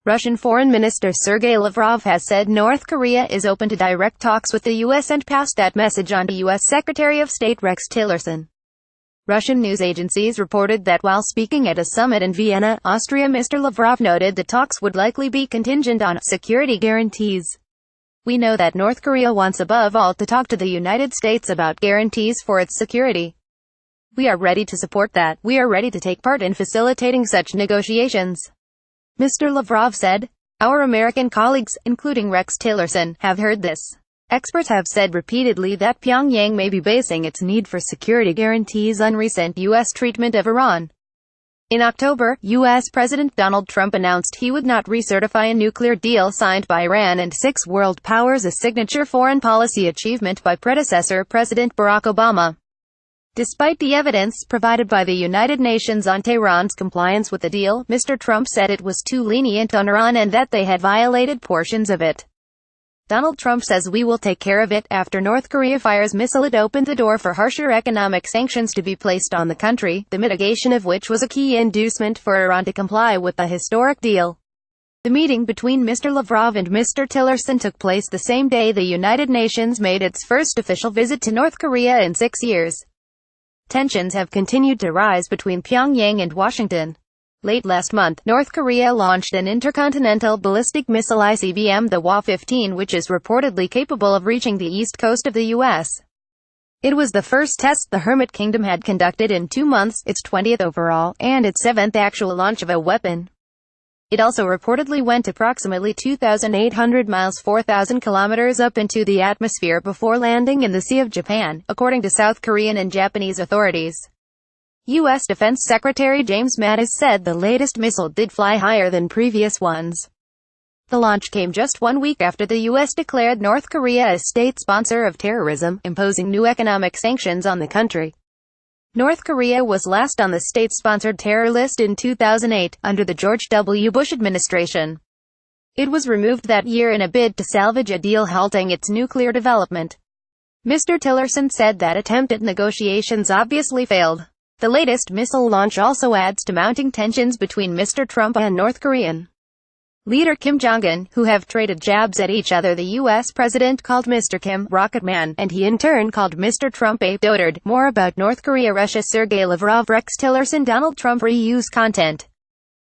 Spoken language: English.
Russian Foreign Minister Sergey Lavrov has said North Korea is open to direct talks with the U.S. and passed that message on to U.S. Secretary of State Rex Tillerson. Russian news agencies reported that while speaking at a summit in Vienna, Austria Mr Lavrov noted the talks would likely be contingent on security guarantees. "We know that North Korea wants above all to talk to the United States about guarantees for its security. We are ready to support that. We are ready to take part in facilitating such negotiations," Mr. Lavrov said. "Our American colleagues, including Rex Tillerson, have heard this. Experts have said repeatedly that Pyongyang may be basing its need for security guarantees on recent U.S. treatment of Iran." In October, U.S. President Donald Trump announced he would not recertify a nuclear deal signed by Iran and six world powers, a signature foreign policy achievement by predecessor President Barack Obama. Despite the evidence provided by the United Nations on Tehran's compliance with the deal, Mr. Trump said it was too lenient on Iran and that they had violated portions of it. Donald Trump says we will take care of it. After North Korea fires missile, it opened the door for harsher economic sanctions to be placed on the country, the mitigation of which was a key inducement for Iran to comply with the historic deal. The meeting between Mr. Lavrov and Mr. Tillerson took place the same day the United Nations made its first official visit to North Korea in 6 years. Tensions have continued to rise between Pyongyang and Washington. Late last month, North Korea launched an intercontinental ballistic missile ICBM, the Hwa-15, which is reportedly capable of reaching the east coast of the U.S. It was the first test the Hermit Kingdom had conducted in 2 months, its 20th overall, and its 7th actual launch of a weapon. It also reportedly went approximately 2,800 miles 4,000 kilometers up into the atmosphere before landing in the Sea of Japan, according to South Korean and Japanese authorities. U.S. Defense Secretary James Mattis said the latest missile did fly higher than previous ones. The launch came just 1 week after the U.S. declared North Korea a state sponsor of terrorism, imposing new economic sanctions on the country. North Korea was last on the state-sponsored terror list in 2008, under the George W. Bush administration. It was removed that year in a bid to salvage a deal halting its nuclear development. Mr. Tillerson said that attempt at negotiations obviously failed. The latest missile launch also adds to mounting tensions between Mr. Trump and North Korean leader Kim Jong-un, who have traded jabs at each other. The U.S. president called Mr. Kim Rocket Man, and he in turn called Mr. Trump a dotard. More about North Korea. Russia. Sergey Lavrov. Rex Tillerson. Donald Trump reuse content.